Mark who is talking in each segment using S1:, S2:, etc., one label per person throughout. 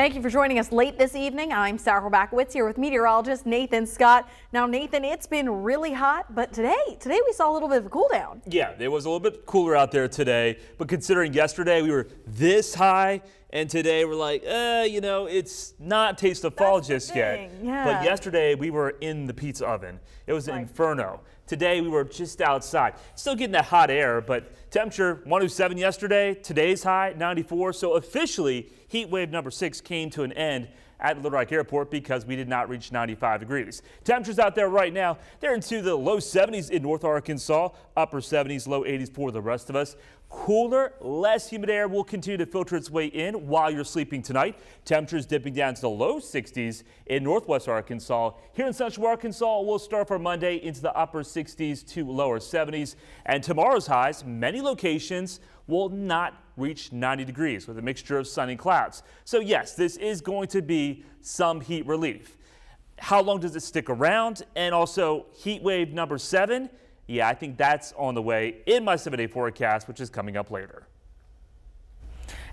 S1: Thank you for joining us late this evening. I'm Sarah Horbacewicz here with meteorologist Nathan Scott. Now, Nathan, it's been really hot, but today we saw a little bit of a cool down.
S2: Yeah, it was a little bit cooler out there today, but considering yesterday we were this high, and today we're like, it's not taste of fall just yet.
S1: Yeah.
S2: But yesterday we were in the pizza oven. It was an inferno. Today we were just outside. Still getting that hot air, but temperature 107 yesterday. Today's high 94. So officially, heat wave number 6 came to an end at Little Rock Airport because we did not reach 95 degrees. Temperatures out there right now, they're into the low 70s in North Arkansas, upper 70s, low 80s for the rest of us. Cooler, less humid air will continue to filter its way in while you're sleeping tonight. Temperatures dipping down to the low 60s in northwest Arkansas. Here in central Arkansas, we'll start for Monday into the upper 60s to lower 70s. And tomorrow's highs, many locations will not reach 90 degrees with a mixture of sun and clouds. So yes, this is going to be some heat relief. How long does it stick around? And also heat wave number 7. Yeah, I think that's on the way in my 7-day forecast, which is coming up later.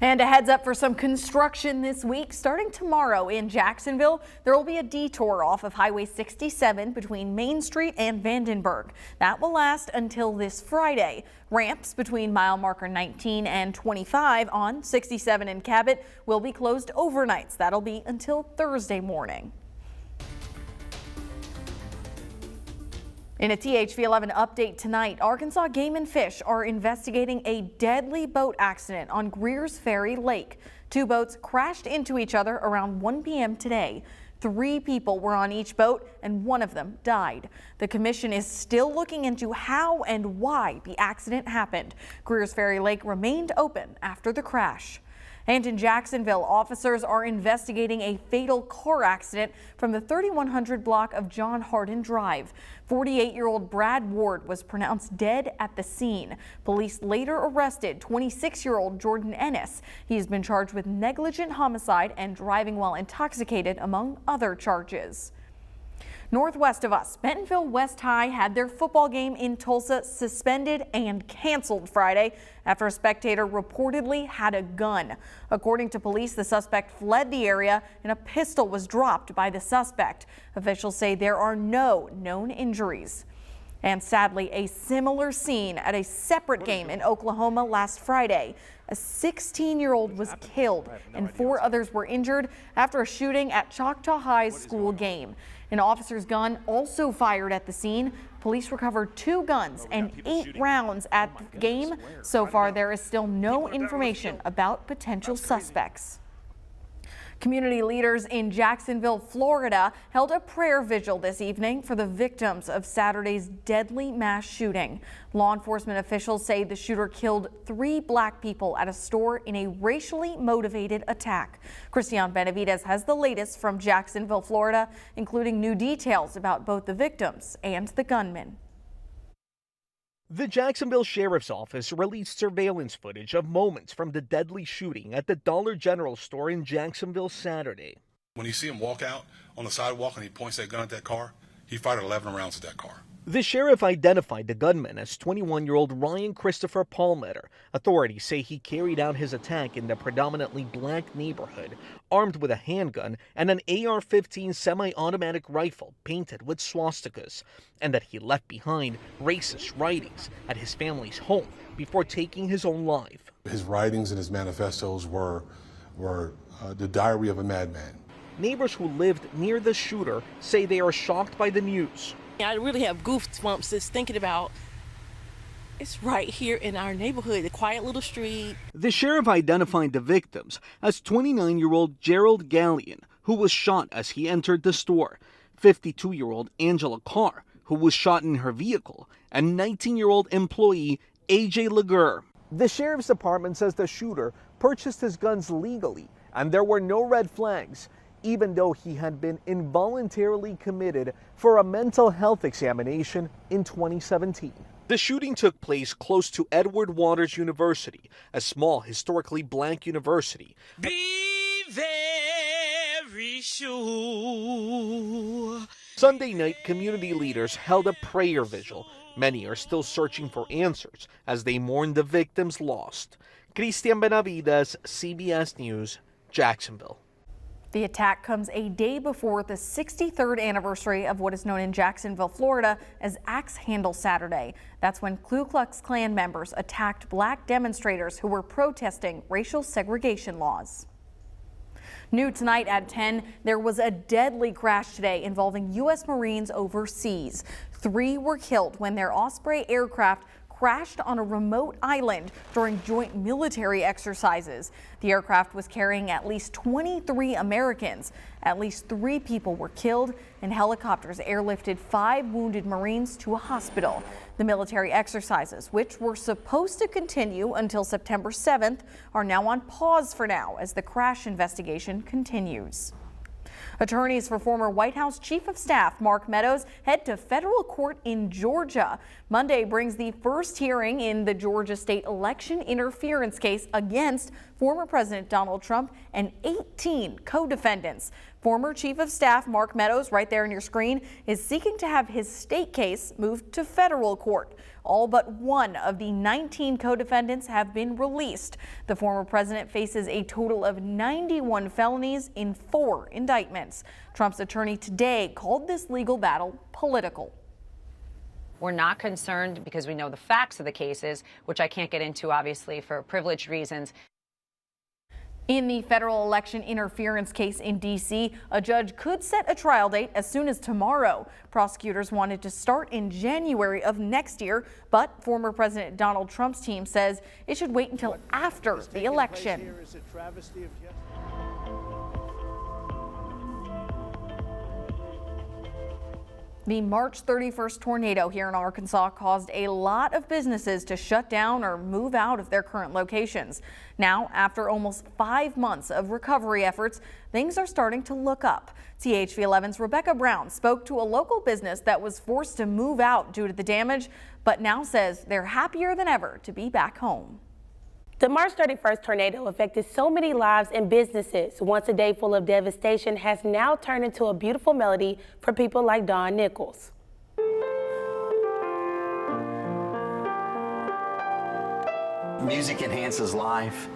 S1: And a heads up for some construction this week. Starting tomorrow in Jacksonville, there will be a detour off of Highway 67 between Main Street and Vandenberg. That will last until this Friday. Ramps between mile marker 19 and 25 on 67 and Cabot will be closed overnights. That'll be until Thursday morning. In a THV 11 update tonight, Arkansas Game and Fish are investigating a deadly boat accident on Greer's Ferry Lake. 2 boats crashed into each other around 1 p.m. today. 3 people were on each boat and 1 of them died. The commission is still looking into how and why the accident happened. Greer's Ferry Lake remained open after the crash. And in Jacksonville, officers are investigating a fatal car accident from the 3100 block of John Hardin Drive. 48-year-old Brad Ward was pronounced dead at the scene. Police later arrested 26-year-old Jordan Ennis. He has been charged with negligent homicide and driving while intoxicated, among other charges. Northwest of us, Bentonville West High had their football game in Tulsa suspended and canceled Friday after a spectator reportedly had a gun. According to police, the suspect fled the area and a pistol was dropped by the suspect. Officials say there are no known injuries. And sadly, a similar scene at a separate game in Oklahoma last Friday. A 16-year-old was killed and 4 others were injured after a shooting at Choctaw High's school game. An officer's gun also fired at the scene. Police recovered 2 guns and 8 rounds at the game. So far, there is still no information about potential suspects. Community leaders in Jacksonville, Florida, held a prayer vigil this evening for the victims of Saturday's deadly mass shooting. Law enforcement officials say the shooter killed 3 black people at a store in a racially motivated attack. Christian Benavides has the latest from Jacksonville, Florida, including new details about both the victims and the gunman.
S3: The Jacksonville Sheriff's Office released surveillance footage of moments from the deadly shooting at the Dollar General store in Jacksonville Saturday.
S4: When you see him walk out on the sidewalk and he points that gun at that car, he fired 11 rounds at that car.
S3: The sheriff identified the gunman as 21-year-old Ryan Christopher Palmetter. Authorities say he carried out his attack in the predominantly black neighborhood, armed with a handgun and an AR-15 semi-automatic rifle painted with swastikas, and that he left behind racist writings at his family's home before taking his own life.
S4: His writings and his manifestos were the diary of a madman.
S3: Neighbors who lived near the shooter say they are shocked by the news.
S5: I really have goosebumps just thinking about it's right here in our neighborhood, the quiet little street.
S3: The sheriff identified the victims as 29-year-old Gerald Gallion, who was shot as he entered the store, 52-year-old Angela Carr, who was shot in her vehicle, and 19-year-old employee AJ Laguerre. The sheriff's department says the shooter purchased his guns legally and there were no red flags, even though he had been involuntarily committed for a mental health examination in 2017. The shooting took place close to Edward Waters University, a small historically black university.
S6: Be very sure.
S3: Sunday night, community leaders held a prayer vigil. Many are still searching for answers as they mourn the victims lost. Christian Benavides, CBS News, Jacksonville.
S1: The attack comes a day before the 63rd anniversary of what is known in Jacksonville, Florida as Axe Handle Saturday. That's when Ku Klux Klan members attacked black demonstrators who were protesting racial segregation laws. New tonight at 10, there was a deadly crash today involving U.S. Marines overseas. 3 were killed when their Osprey aircraft crashed on a remote island during joint military exercises. The aircraft was carrying at least 23 Americans. At least 3 people were killed, and helicopters airlifted 5 wounded Marines to a hospital. The military exercises, which were supposed to continue until September 7th, are now on pause for now as the crash investigation continues. Attorneys for former White House Chief of Staff Mark Meadows head to federal court in Georgia. Monday brings the first hearing in the Georgia state election interference case against former President Donald Trump and 18 co-defendants. Former Chief of Staff Mark Meadows, right there on your screen, is seeking to have his state case moved to federal court. All but 1 of the 19 co-defendants have been released. The former president faces a total of 91 felonies in 4 indictments. Trump's attorney today called this legal battle political.
S7: We're not concerned because we know the facts of the cases, which I can't get into, obviously, for privileged reasons.
S1: In the federal election interference case in D.C., a judge could set a trial date as soon as tomorrow. Prosecutors wanted to start in January of next year, but former President Donald Trump's team says it should wait until after the election. The March 31st tornado here in Arkansas caused a lot of businesses to shut down or move out of their current locations. Now, after almost 5 months of recovery efforts, things are starting to look up. THV 11's Rebecca Brown spoke to a local business that was forced to move out due to the damage, but now says they're happier than ever to be back home.
S8: The March 31st tornado affected so many lives and businesses. Once a day full of devastation has now turned into a beautiful melody for people like Don Nichols.
S9: Music enhances life.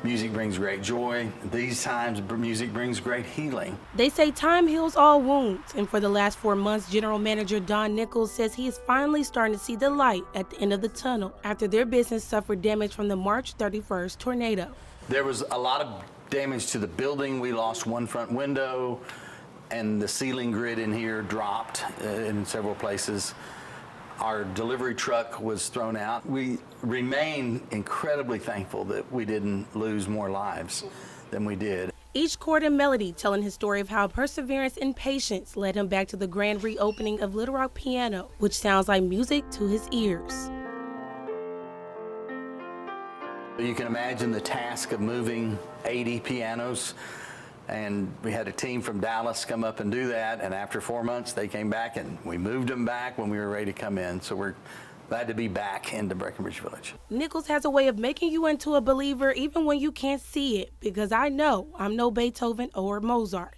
S9: Music brings great joy. These times, music brings great healing.
S8: They say time heals all wounds, and for the last 4 months, General Manager Don Nichols says he is finally starting to see the light at the end of the tunnel after their business suffered damage from the March 31st tornado.
S9: There was a lot of damage to the building. We lost 1 front window, and the ceiling grid in here dropped in several places. Our delivery truck was thrown out. We remain incredibly thankful that we didn't lose more lives than we did.
S8: Each chord and melody telling his story of how perseverance and patience led him back to the grand reopening of Little Rock Piano, which sounds like music to his ears.
S9: You can imagine the task of moving 80 pianos. And we had a team from Dallas come up and do that, and after 4 months they came back and we moved them back when we were ready to come in. So we're glad to be back into Breckenridge Village.
S8: Nichols has a way of making you into a believer even when you can't see it, because I know I'm no Beethoven or Mozart.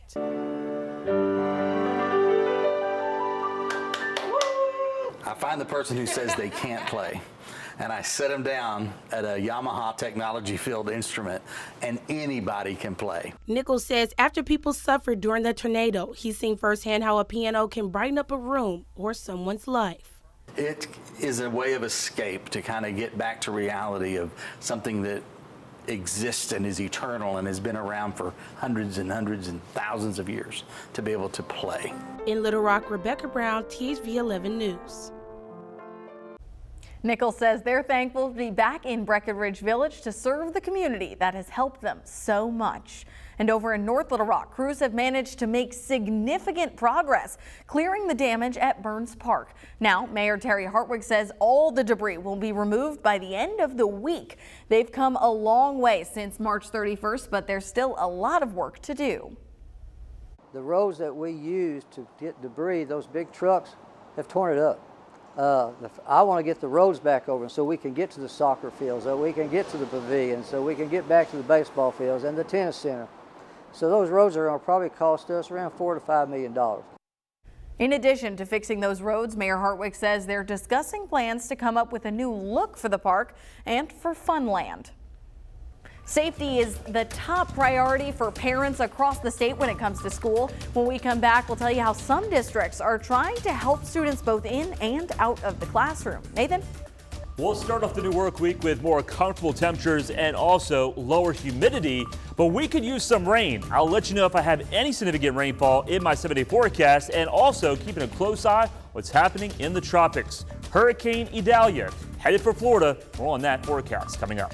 S9: I find the person who says they can't play, and I set them down at a Yamaha technology field instrument, and anybody can play.
S8: Nichols says after people suffered during the tornado, he's seen firsthand how a piano can brighten up a room or someone's life.
S9: It is a way of escape to kind of get back to reality of something that exists and is eternal and has been around for hundreds and thousands of years, to be able to play.
S8: In Little Rock, Rebecca Brown, THV 11 News.
S1: Nichols says they're thankful to be back in Breckenridge Village to serve the community that has helped them so much. And over in North Little Rock, crews have managed to make significant progress clearing the damage at Burns Park. Now, Mayor Terry Hartwig says all the debris will be removed by the end of the week. They've come a long way since March 31st, but there's still a lot of work to do.
S10: The roads that we use to get debris, those big trucks, have torn it up. I want to get the roads back over so we can get to the soccer fields, so we can get to the pavilion, so we can get back to the baseball fields and the tennis center. So those roads are going to probably cost us around $4 to $5 million.
S1: In addition to fixing those roads, Mayor Hartwig says they're discussing plans to come up with a new look for the park and for Funland. Safety is the top priority for parents across the state when it comes to school. When we come back, we'll tell you how some districts are trying to help students both in and out of the classroom. Nathan?
S2: We'll start off the new work week with more comfortable temperatures and also lower humidity, but we could use some rain. I'll let you know if I have any significant rainfall in my 7-day forecast, and also keeping a close eye what's happening in the tropics. Hurricane Idalia headed for Florida. More on that forecast coming up.